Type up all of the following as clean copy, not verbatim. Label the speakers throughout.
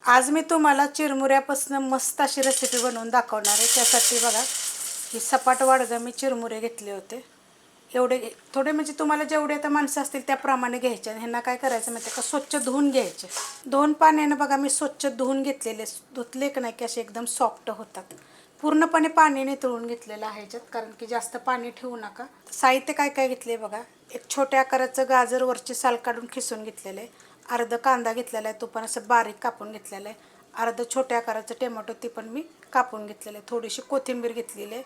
Speaker 1: आज मी तुम्हाला चिरमुऱ्यापासून मस्त अशी रेसिपी बनवून दाखवणार आहे। त्यासाठी बघा ही सपाट वाडगं मी चिरमुरे घेतले होते। एवढे थोडे म्हणजे तुम्हाला जेवढे आता माणसं असतील त्याप्रमाणे घ्यायचे। ह्यांना काय करायचं माहिती का, स्वच्छ धुवून घ्यायचे। 2 पाण्याने बघा मी स्वच्छ धुवून घेतलेले, धुतले की नाही की असे एकदम सॉफ्ट होतात। पूर्णपणे पाणी नितळून घेतलेलं आहे ह्याच्यात, कारण की जास्त पाणी ठेवू नका। साहित्य काय काय घेतले बघा, एक छोट्या आकाराचं गाजर वरची साल काढून खिसून घेतलेले, अर्धा कांदा घेतलेला आहे तो पण असं बारीक कापून घेतलेला आहे, अर्धा छोट्या आकाराचं टोमॅटो ते पण मी कापून घेतलेलं आहे, थोडीशी कोथिंबीर घेतलेली आहे,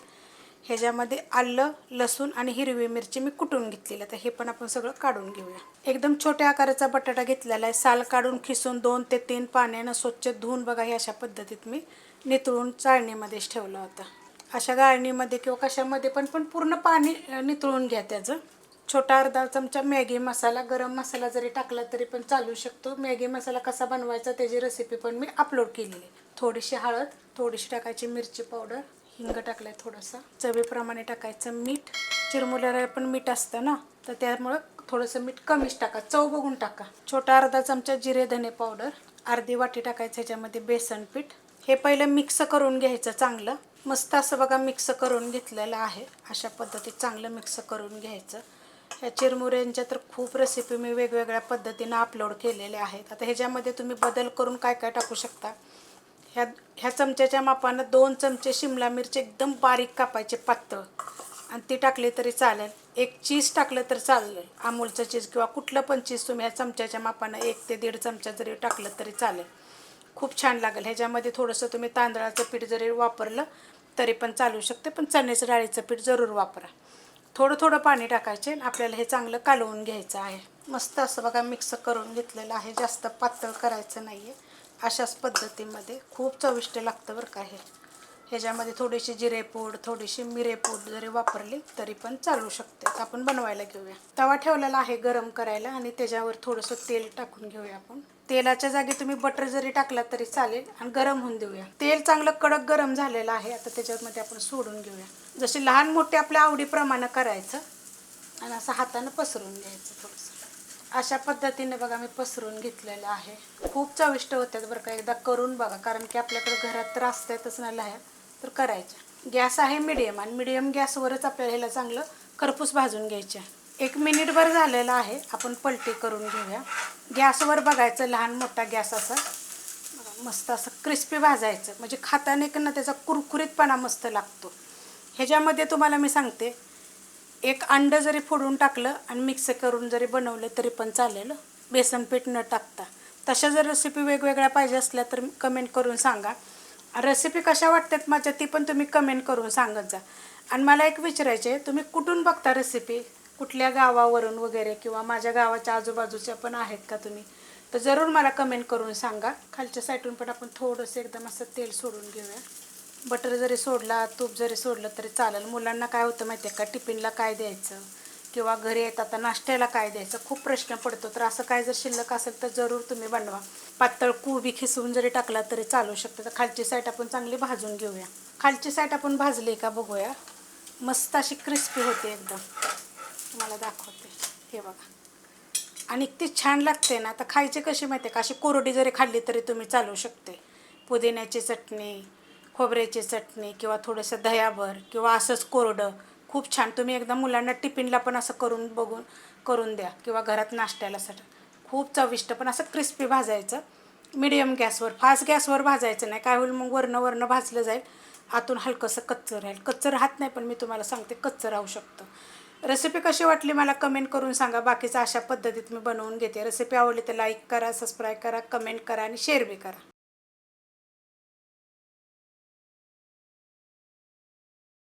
Speaker 1: ह्याच्यामध्ये आलं लसूण आणि हिरवी मिरची मी कुटून घेतलेली आहे। तर हे पण आपण सगळं काढून घेऊया। एकदम छोट्या आकाराचा बटाटा घेतलेला आहे, साल काढून खिसून 2 ते 3 पाण्यानं स्वच्छ धुवून बघा हे अशा पद्धतीत मी नितळून चाळणीमध्येच ठेवला होता। अशा गाळणीमध्ये किंवा कशामध्ये पण पूर्ण पाणी नितळून घ्या त्याचं। छोटा अर्धा चमचा मॅगी मसाला, गरम मसाला जरी टाकला तरी पण चालू शकतो। मॅगी मसाला कसा बनवायचा त्याची रेसिपी पण मी अपलोड केलेली आहे। थोडीशी हळद, थोडीशी टाकायची मिरची पावडर, हिंग टाकलाय थोडासा, चवीप्रमाणे टाकायचं मीठ। चिरमुऱ्याला पण मीठ असतं ना, तर त्यामुळे थोडंसं मीठ कमीच टाका, चव बघून टाका। छोटा अर्धा चमचा जिरे धने पावडर, अर्धी वाटी टाकायचं ह्याच्यामध्ये बेसन पीठ। हे पहिलं मिक्स करून घ्यायचं चांगलं, मस्त असं बघा मिक्स करून घेतलेलं आहे। अशा पद्धतीत चांगलं मिक्स करून घ्यायचं। ह्या चिरमुऱ्यांच्या तर खूप रेसिपी मी वेगवेगळ्या पद्धतीनं अपलोड केलेल्या आहेत। आता ह्याच्यामध्ये तुम्ही बदल करून काय काय टाकू शकता। ह्या चमच्याच्या मापानं 2 चमचे शिमला मिरची एकदम बारीक कापायचे पातळ, आणि ती टाकली तरी चालेल। एक चीज टाकलं तर चालेल, अमूलचं चीज किंवा कुठलं पण चीज तुम्ही ह्या चमच्याच्या मापानं 1 ते 1.5 चमचा जरी टाकलं तरी चालेल, खूप छान लागेल। ह्याच्यामध्ये थोडंसं तुम्ही तांदळाचं पीठ जरी वापरलं तरी पण चालू शकते, पण चण्याच्या डाळीचं पीठ जरूर वापरा। थोडं थोडं पाणी टाकायचे, आपल्याला हे चांगलं कालवून घ्यायचं आहे। मस्त असं बघा मिक्स करून घेतलेलं आहे, जास्त पातळ करायचं नाही आहे। अशाच पद्धतीमध्ये खूप चविष्ट लागतं बरं का हे। ह्याच्यामध्ये थोडीशी जिरेपूड, थोडीशी मिरेपूड जरी वापरली तरी पण चालू शकते। आपण बनवायला घेऊया। तवा ठेवलेला आहे गरम करायला, आणि त्याच्यावर थोडंसं तेल टाकून घेऊया आपण। तेलाच्या जागी तुम्ही बटर जरी टाकला तरी चालेल, आणि गरम होऊन देऊया। तेल चांगलं कडक गरम झालेलं आहे, आता त्याच्यामध्ये आपण सोडून घेऊया। जसे लहान मोठे आपल्या आवडीप्रमाणे करायचं, आणि असं हातानं पसरून घ्यायचं थोडंसं। अशा पद्धतीने बघा मी पसरून घेतलेलं आहे। खूप चविष्ट होतात बरं का, एकदा करून बघा, कारण की आपल्याकडे घरात तर असतातच ना लाह्या, तर करायच्या। गॅस आहे मिडियम, आणि मिडियम गॅसवरच आपल्याला ह्याला चांगलं खरपूस भाजून घ्यायच्या। 1 मिनिटभर झालेलं आहे, आपण पलटी करून घेऊया। गॅसवर बघायचं, लहान मोठा गॅस असा मस्त असं क्रिस्पी भाजायचं, म्हणजे खाताना की ना त्याचा कुरकुरीतपणा मस्त लागतो। ह्याच्यामध्ये तुम्हाला मी सांगते, 1 अंडं जरी फोडून टाकलं आणि मिक्स करून जरी बनवलं तरी पण चालेल, बेसन पीठ न टाकता। तशा जर रेसिपी वेगवेगळ्या पाहिजे असल्या तर कमेंट करून सांगा। रेसिपी कशा वाटतात माझ्या ती पण तुम्ही कमेंट करून सांगत जा। आणि मला एक विचारायचे, तुम्ही कुठून बघता रेसिपी, कुठल्या गावावरून वगैरे, किंवा माझ्या गावाच्या आजूबाजूच्या पण आहेत का तुम्ही, तर जरूर मला कमेंट करून सांगा। खालच्या साईडून पण आपण थोडंसं एकदम असं तेल सोडून घेऊया। बटर जरी सोडला, तूप जरी सोडलं तरी चालेल। मुलांना काय होतं माहिती आहे का, टिफिनला काय द्यायचं किंवा घरी येतात आता नाश्त्याला काय द्यायचं, खूप प्रश्न पडतो। तर असं काय जर शिल्लक असेल तर जरूर तुम्ही बनवा। पातळ कोबी खिसवून जरी टाकला तरी चालू शकतं। तर खालची साईड आपण चांगली भाजून घेऊया। खालची साईड आपण भाजली का बघूया, मस्त अशी क्रिस्पी होते एकदम। तुम्हाला दाखवते, हे बघा, आणि इतकी छान लागते ना। आता खायची कशी माहिती आहे का, अशी कोरडी जरी खाल्ली तरी तुम्ही चालू शकते। पुदिन्याची चटणी, खोबऱ्याची चटणी, किंवा थोडंसं दह्याभर, किंवा असंच कोरडं, खूप छान। तुम्ही एकदा मुलांना टिफिनला पण असं करून द्या, किंवा घरात नाश्त्यालासाठी खूप चविष्ट। पण असं क्रिस्पी भाजायचं मिडियम गॅसवर, फास्ट गॅसवर भाजायचं नाही, काय होईल मग वरनं भाजलं जाईल, आतून हलकंसं कच्चं राहील। कच्चं राहत नाही, पण मी तुम्हाला सांगते कच्चं राहू शकतं। रेसिपी कशी वाटली मला कमेंट करून सांगा। बाकीचं अशा पद्धतीत मी बनवून घेते। रेसिपी आवडली तर लाईक करा, सबस्क्राईब करा, कमेंट करा आणि शेअर बी करा।